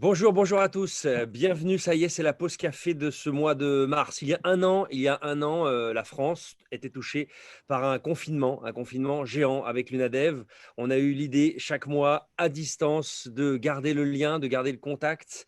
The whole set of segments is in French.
Bonjour, bonjour à tous. Bienvenue, ça y est, c'est la pause café de ce mois de mars. Il y a un an, la France était touchée par un confinement géant avec l'UNADEV. On a eu l'idée chaque mois à distance de garder le lien, de garder le contact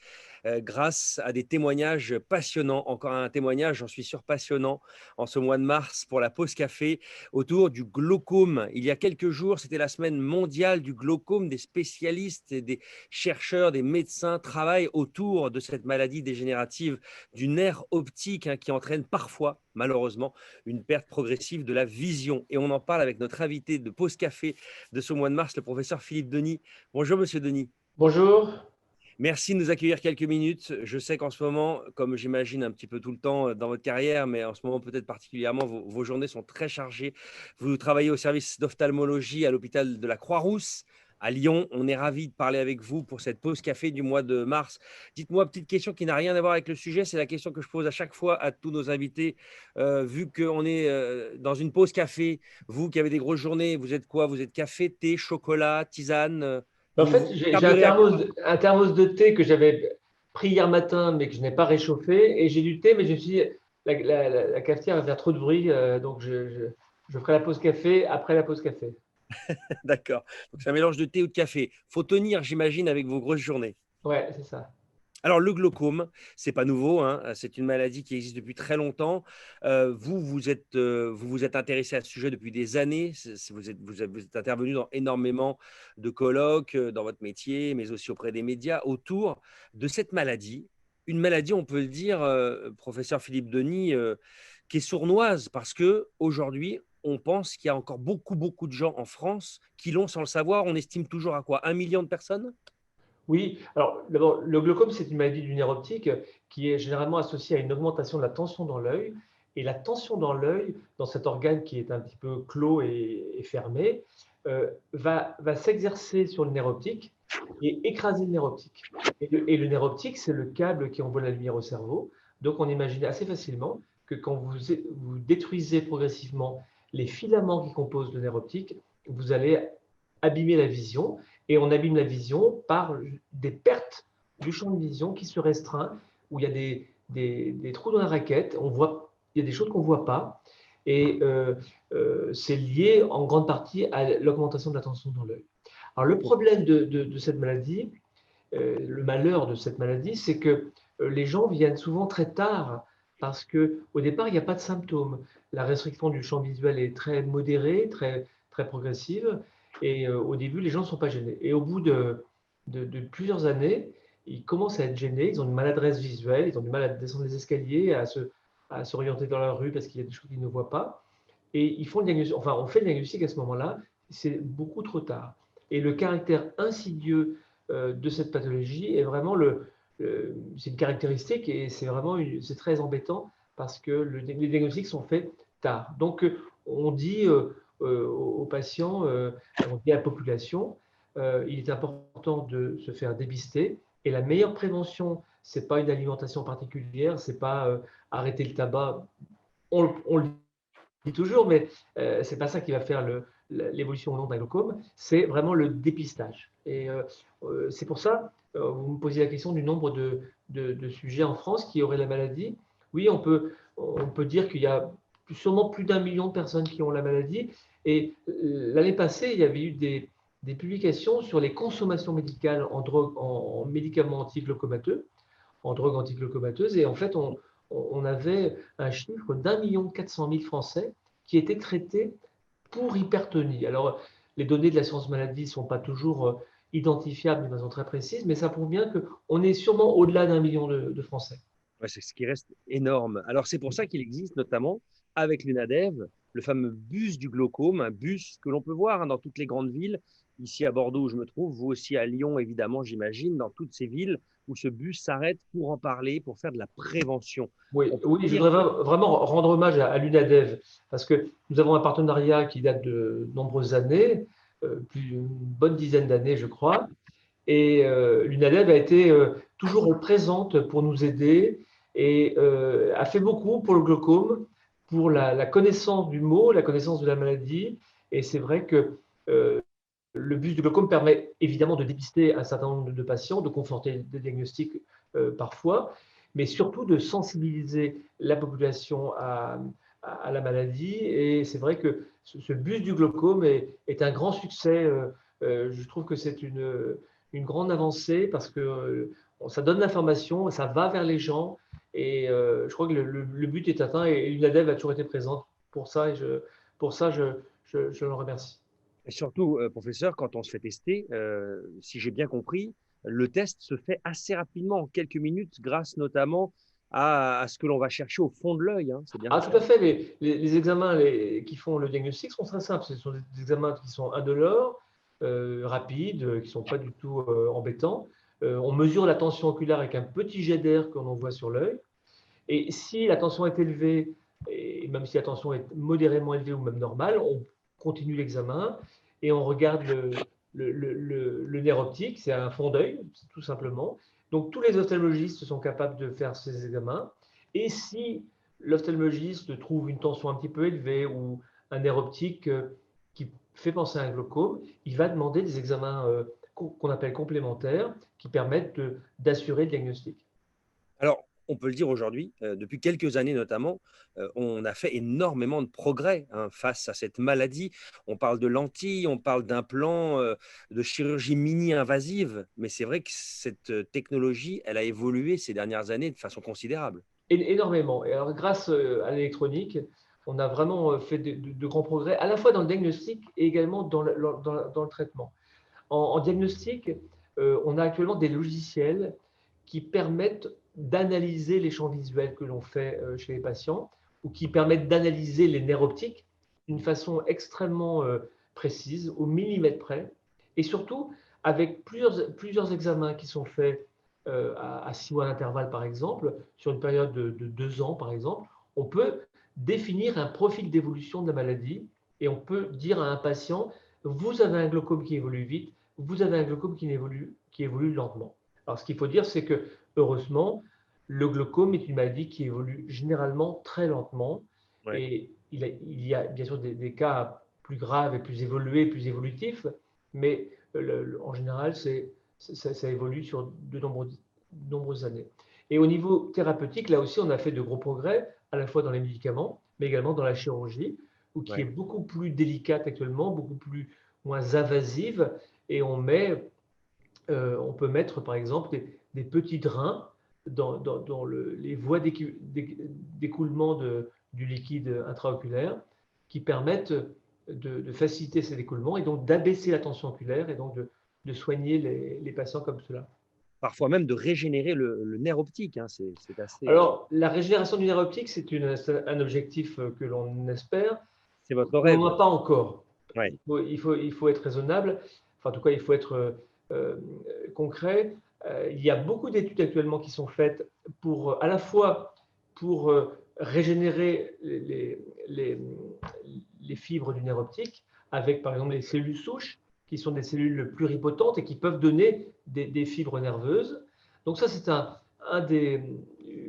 grâce à des témoignages passionnants. Encore un témoignage, j'en suis sûr, passionnant en ce mois de mars pour la pause café autour du glaucome. Il y a quelques jours, c'était la semaine mondiale du glaucome, des spécialistes et des chercheurs, des médecins travaillent autour de cette maladie dégénérative du nerf optique qui entraîne parfois, malheureusement, une perte progressive de la vision. Et on en parle avec notre invité de pause café de ce mois de mars, le professeur Philippe Denis. Bonjour, monsieur Denis. Bonjour. Merci de nous accueillir quelques minutes. Je sais qu'en ce moment, comme j'imagine un petit peu tout le temps dans votre carrière, mais en ce moment peut-être particulièrement, vos journées sont très chargées. Vous travaillez au service d'ophtalmologie à l'hôpital de la Croix-Rousse à Lyon. On est ravis de parler avec vous pour cette pause café du mois de mars. Dites-moi, petite question qui n'a rien à voir avec le sujet, c'est la question que je pose à chaque fois à tous nos invités. Vu qu'on est dans une pause café, vous qui avez des grosses journées, vous êtes quoi? Vous êtes café, thé, chocolat, tisane? En Vous, fait, vous j'ai carburez à quoi? un thermos de thé que j'avais pris hier matin, mais que je n'ai pas réchauffé. Et j'ai du thé, mais je me suis dit, la cafetière va faire trop de bruit, donc je ferai la pause café après la pause café. D'accord. Donc, c'est un mélange de thé ou de café. Faut tenir, j'imagine, avec vos grosses journées. Ouais, c'est ça. Alors, le glaucome, c'est pas nouveau, hein. C'est une maladie qui existe depuis très longtemps. Vous vous êtes intéressé à ce sujet depuis des années. Vous êtes intervenu dans énormément de colloques dans votre métier, mais aussi auprès des médias autour de cette maladie. Une maladie, on peut le dire, professeur Philippe Denis, qui est sournoise parce que aujourd'hui, on pense qu'il y a encore beaucoup, beaucoup de gens en France qui l'ont sans le savoir. On estime toujours à quoi? 1 million de personnes? Oui, alors d'abord, le glaucome, c'est une maladie du nerf optique qui est généralement associée à une augmentation de la tension dans l'œil. Et la tension dans l'œil, dans cet organe qui est un petit peu clos et fermé, va s'exercer sur le nerf optique et écraser le nerf optique. Et le nerf optique, c'est le câble qui envoie la lumière au cerveau. Donc on imagine assez facilement que quand vous détruisez progressivement les filaments qui composent le nerf optique, vous allez abîmer la vision et on abîme la vision par des pertes du champ de vision qui se restreint, où il y a des trous dans la raquette, il y a des choses qu'on ne voit pas, et c'est lié en grande partie à l'augmentation de la tension dans l'œil. Alors le problème de cette maladie, le malheur de cette maladie, c'est que les gens viennent souvent très tard parce qu'au départ, il n'y a pas de symptômes. La restriction du champ visuel est très modérée, très progressive, et au début, les gens ne sont pas gênés. Et au bout de plusieurs années, ils commencent à être gênés, ils ont une maladresse visuelle, ils ont du mal à descendre les escaliers, à s'orienter dans la rue parce qu'il y a des choses qu'ils ne voient pas. Et ils font le diagnostic, enfin, on fait le diagnostic à ce moment-là, c'est beaucoup trop tard. Et le caractère insidieux de cette pathologie est vraiment c'est une caractéristique et c'est très embêtant parce que les diagnostics sont faits tard. Donc, on dit aux patients, on dit à la population, il est important de se faire dépister et la meilleure prévention, c'est pas une alimentation particulière, c'est pas arrêter le tabac. On le dit toujours, mais c'est pas ça qui va faire l'évolution au long d'un glaucome, c'est vraiment le dépistage. Et c'est pour ça, vous me posiez la question du nombre de sujets en France qui auraient la maladie. Oui, on peut dire qu'il y a sûrement plus d'1 million de personnes qui ont la maladie. Et l'année passée, il y avait eu des publications sur les consommations médicales en médicaments antiglaucomateux, en drogue antiglaucomateuse. Et en fait, on avait un chiffre d'1,4 million Français qui étaient traités pour hypertonie. Alors, les données de l'assurance maladie ne sont pas toujours identifiables de façon très précise, mais ça prouve bien qu'on est sûrement au-delà d'1 million de Français. Ouais, c'est ce qui reste énorme. Alors, c'est pour ça qu'il existe notamment avec l'UNADEV le fameux bus du glaucome, un bus que l'on peut voir dans toutes les grandes villes. Ici à Bordeaux, où je me trouve, vous aussi à Lyon, évidemment, j'imagine, dans toutes ces villes où ce bus s'arrête pour en parler, pour faire de la prévention. Oui, On peut oui, je dire voudrais que vraiment rendre hommage à l'UNADEV parce que nous avons un partenariat qui date de nombreuses années, plus d'une bonne dizaine d'années, je crois. Et l'UNADEV a été toujours présente pour nous aider et a fait beaucoup pour le glaucome, pour la connaissance du mot, la connaissance de la maladie. Et c'est vrai que Le bus du glaucome permet évidemment de dépister un certain nombre de patients, de conforter des diagnostics parfois, mais surtout de sensibiliser la population à la maladie. Et c'est vrai que ce bus du glaucome est un grand succès. Je trouve que c'est une grande avancée parce que ça donne l'information, ça va vers les gens. Et je crois que le but est atteint et l'UNADEV a toujours été présente pour ça. Et pour ça, je l'en remercie. Et surtout, professeur, quand on se fait tester, si j'ai bien compris, le test se fait assez rapidement, en quelques minutes, grâce notamment à ce que l'on va chercher au fond de l'œil, hein. C'est bien Ah, ça? tout à fait. Les examens qui font le diagnostic sont très simples. Ce sont des examens qui sont indolores, rapides, qui ne sont pas du tout embêtants. On mesure la tension oculaire avec un petit jet d'air qu'on envoie sur l'œil. Et si la tension est élevée, et même si la tension est modérément élevée ou même normale, on continue l'examen et on regarde le nerf optique. C'est un fond d'œil, tout simplement. Donc, tous les ophtalmologistes sont capables de faire ces examens. Et si l'ophtalmologiste trouve une tension un petit peu élevée ou un nerf optique qui fait penser à un glaucome, il va demander des examens qu'on appelle complémentaires qui permettent d'assurer le diagnostic. Alors, on peut le dire aujourd'hui, depuis quelques années notamment, on a fait énormément de progrès, hein, face à cette maladie. On parle de lentilles, on parle d'implants, de chirurgie mini-invasive, mais c'est vrai que cette technologie, elle a évolué ces dernières années de façon considérable. Énormément. Et alors, grâce à l'électronique, on a vraiment fait de grands progrès, à la fois dans le diagnostic et également dans le traitement. En diagnostic, on a actuellement des logiciels qui permettent d'analyser les champs visuels que l'on fait chez les patients ou qui permettent d'analyser les nerfs optiques d'une façon extrêmement précise, au millimètre près, et surtout avec plusieurs examens qui sont faits à 6 mois d'intervalle, par exemple, sur une période de 2 ans, par exemple, on peut définir un profil d'évolution de la maladie et on peut dire à un patient, vous avez un glaucome qui évolue vite, vous avez un glaucome qui évolue lentement. Alors, ce qu'il faut dire, c'est que, heureusement, le glaucome est une maladie qui évolue généralement très lentement. Ouais. Et il y a bien sûr des cas plus graves et plus évolués, plus évolutifs, mais en général, ça évolue sur nombreuses années. Et au niveau thérapeutique, là aussi, on a fait de gros progrès, à la fois dans les médicaments, mais également dans la chirurgie, qui est Ouais. beaucoup plus délicate actuellement, beaucoup moins invasive. Et on peut mettre, par exemple, des petits drains dans les voies d'écoulement du liquide intraoculaire qui permettent de faciliter cet écoulement et donc d'abaisser la tension oculaire et donc de soigner les patients comme cela. Parfois même de régénérer le nerf optique, hein, c'est assez, Alors, la régénération du nerf optique, c'est un objectif que l'on espère, c'est votre que l'on rêve. n'a pas encore. Ouais. Il faut être raisonnable, enfin, en tout cas, il faut être euh, concret. Il y a beaucoup d'études actuellement qui sont faites à la fois pour régénérer les fibres du nerf optique avec, par exemple, les cellules souches, qui sont des cellules pluripotentes et qui peuvent donner des fibres nerveuses. Donc ça, c'est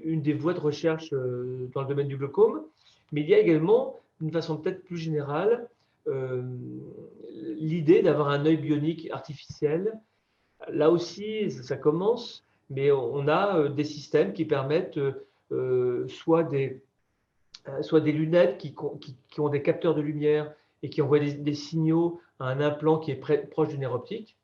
une des voies de recherche dans le domaine du glaucome. Mais il y a également, d'une façon peut-être plus générale, euh, l'idée d'avoir un œil bionique artificiel. Là aussi, ça commence, mais on a des systèmes qui permettent soit des lunettes qui ont des capteurs de lumière et qui envoient des signaux à un implant qui est proche du nerf optique,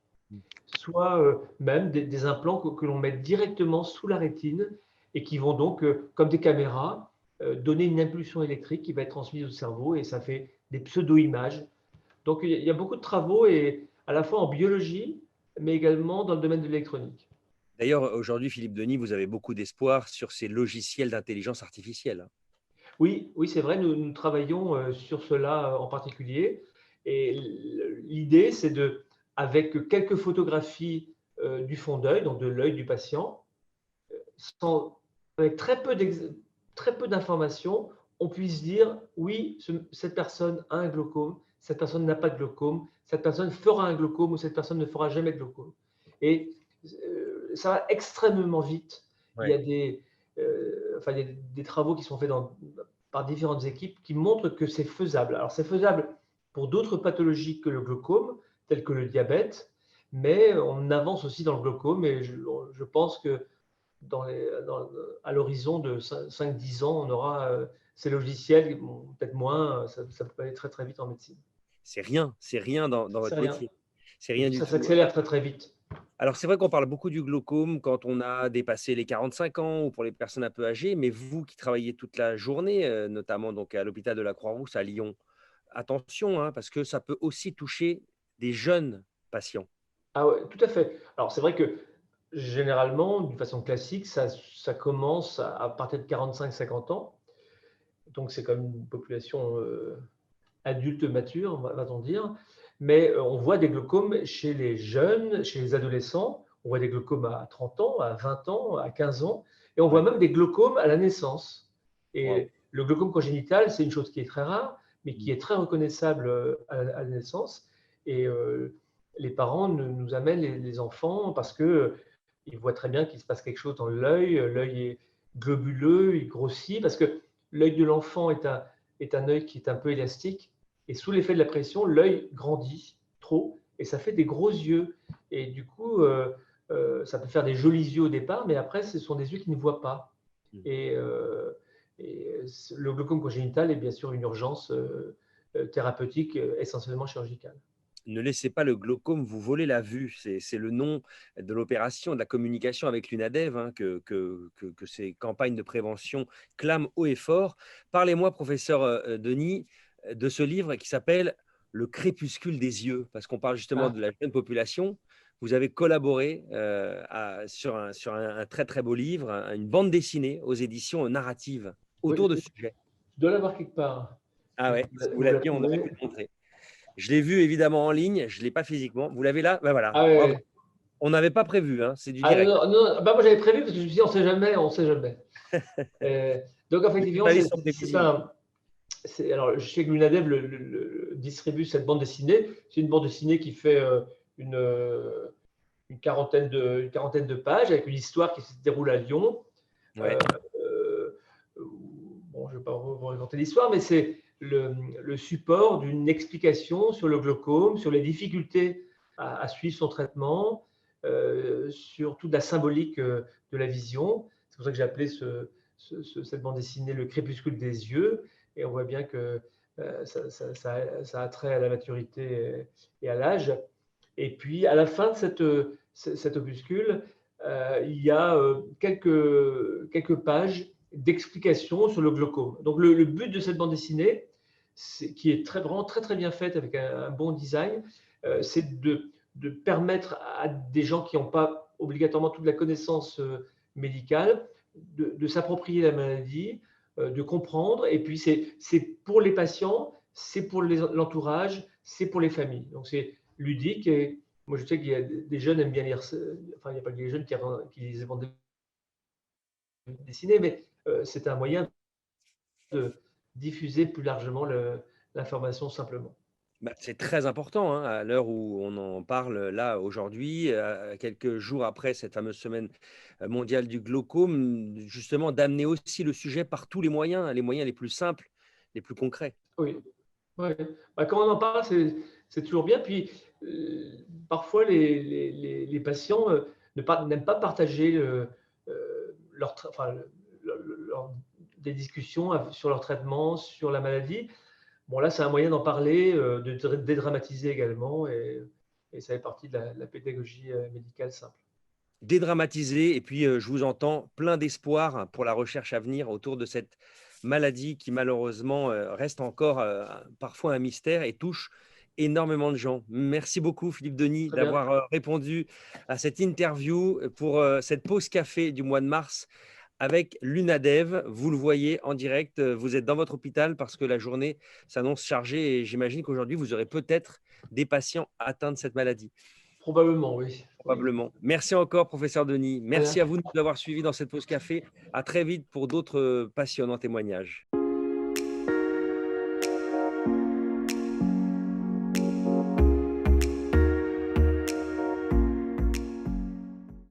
soit même des implants que l'on met directement sous la rétine et qui vont donc, comme des caméras, donner une impulsion électrique qui va être transmise au cerveau et ça fait des pseudo-images. Donc il y a beaucoup de travaux et à la fois en biologie, mais également dans le domaine de l'électronique. D'ailleurs, aujourd'hui, Philippe Denis, vous avez beaucoup d'espoir sur ces logiciels d'intelligence artificielle, hein. Oui, oui, c'est vrai, nous travaillons sur cela en particulier. Et l'idée, c'est avec quelques photographies du fond d'œil, donc de l'œil du patient, sans, avec très peu d'informations, on puisse dire oui, cette personne a un glaucome, cette personne n'a pas de glaucome, cette personne fera un glaucome ou cette personne ne fera jamais de glaucome. Et ça va extrêmement vite. Il y Ouais. a enfin, il y a des travaux qui sont faits par différentes équipes qui montrent que c'est faisable. Alors c'est faisable pour d'autres pathologies que le glaucome, tels que le diabète, mais on avance aussi dans le glaucome et je pense que à l'horizon de 5-10 ans, on aura ces logiciels, bon, peut-être moins, ça peut aller très très vite en médecine. C'est rien dans C'est votre rien. métier. C'est Et rien puis du ça tout. s'accélère très très vite. Alors, c'est vrai qu'on parle beaucoup du glaucome quand on a dépassé les 45 ans ou pour les personnes un peu âgées, mais vous qui travaillez toute la journée, notamment donc à l'hôpital de la Croix-Rousse à Lyon, attention, hein, parce que ça peut aussi toucher des jeunes patients. Ah ouais, tout à fait. Alors c'est vrai que généralement, d'une façon classique, ça commence à partir de 45-50 ans. Donc c'est comme une population adulte mature, va-t-on dire. Mais on voit des glaucomes chez les jeunes, chez les adolescents. On voit des glaucomes à 30 ans, à 20 ans, à 15 ans. Et on voit Ouais. même des glaucomes à la naissance. Waouh. Et le glaucome congénital, c'est une chose qui est très rare, mais Mmh. qui est très reconnaissable à la naissance. Et les parents nous amènent les enfants parce que ils voient très bien qu'il se passe quelque chose dans l'œil. L'œil est globuleux, il grossit, parce que l'œil de l'enfant est un œil qui est un peu élastique. Et sous l'effet de la pression, l'œil grandit trop et ça fait des gros yeux. Et du coup, ça peut faire des jolis yeux au départ, mais après, ce sont des yeux qui ne voient pas. Mmh. Et, le glaucome congénital est bien sûr une urgence thérapeutique, essentiellement chirurgicale. Ne laissez pas le glaucome vous voler la vue. C'est le nom de l'opération, de la communication avec l'UNADEV, hein, que ces campagnes de prévention clament haut et fort. Parlez-moi, professeur Denis, de ce livre qui s'appelle Le crépuscule des yeux, parce qu'on parle justement Ah, de la jeune population. Vous avez collaboré sur un très très beau livre, une bande dessinée aux éditions narratives oui, autour de je ce sujet. dois l'avoir quelque part. Ah ouais, si vous Vous la l'aviez, on aurait pu trouvez? le montrer. Je l'ai vu évidemment en ligne, je ne l'ai pas physiquement. Vous l'avez là? Ben voilà, Ah bravo. ouais. On n'avait pas prévu, hein, c'est du Ah direct. non, non, bah moi j'avais prévu parce que je me suis dit, on ne sait jamais, on ne sait jamais. Donc Les effectivement, journalistes sont c'est privilégiés. ça. Alors, je sais que l'UNADEV distribue cette bande dessinée. C'est une bande dessinée qui fait une, euh, une quarantaine de pages avec une histoire qui se déroule à Lyon. Ouais, Euh, euh, bon, je ne vais pas vous raconter l'histoire, mais c'est le support d'une explication sur le glaucome, sur les difficultés à suivre son traitement, sur toute la symbolique de la vision. C'est pour ça que j'ai appelé cette bande dessinée Le crépuscule des yeux. Et on voit bien que ça a trait à la maturité et à l'âge. Et puis, à la fin de cet opuscule, il y a quelques pages d'explications sur le glaucome. Donc, le but de cette bande dessinée, qui est vraiment très, très bien faite avec un bon design, c'est de permettre à des gens qui n'ont pas obligatoirement toute la connaissance médicale de s'approprier la maladie, de comprendre. Et puis, c'est pour les patients, c'est pour l'entourage, c'est pour les familles. Donc, c'est ludique. Et moi, je sais qu'il y a des jeunes qui aiment bien lire. Enfin, il n'y a pas que les jeunes qui lisent des bandes dessinées, mais c'est un moyen de diffuser plus largement l'information simplement. bah, c'est très important, hein, à l'heure où on en parle là aujourd'hui, quelques jours après cette fameuse semaine mondiale du glaucome, justement d'amener aussi le sujet par tous les moyens les plus simples, les plus concrets. Oui, ouais. Bah, quand on en parle, c'est toujours bien. Puis, parfois, les patients n'aiment pas partager enfin, des discussions sur leur traitement, sur la maladie. Bon, là, c'est un moyen d'en parler, de dédramatiser également, et ça fait partie de la pédagogie médicale simple. Dédramatiser et puis, je vous entends plein d'espoir pour la recherche à venir autour de cette maladie qui malheureusement, reste encore, parfois un mystère et touche énormément de gens. Merci beaucoup Philippe Denis Très bien. d'avoir, répondu à cette interview, pour, cette pause café du mois de mars avec l'UNADEV. Vous le voyez en direct, vous êtes dans votre hôpital parce que la journée s'annonce chargée et j'imagine qu'aujourd'hui vous aurez peut-être des patients atteints de cette maladie. Probablement, oui. Oui. Probablement. Merci encore, professeur Denis. Très Merci bien. à vous de nous avoir suivis dans cette pause café. À très vite pour d'autres passionnants témoignages.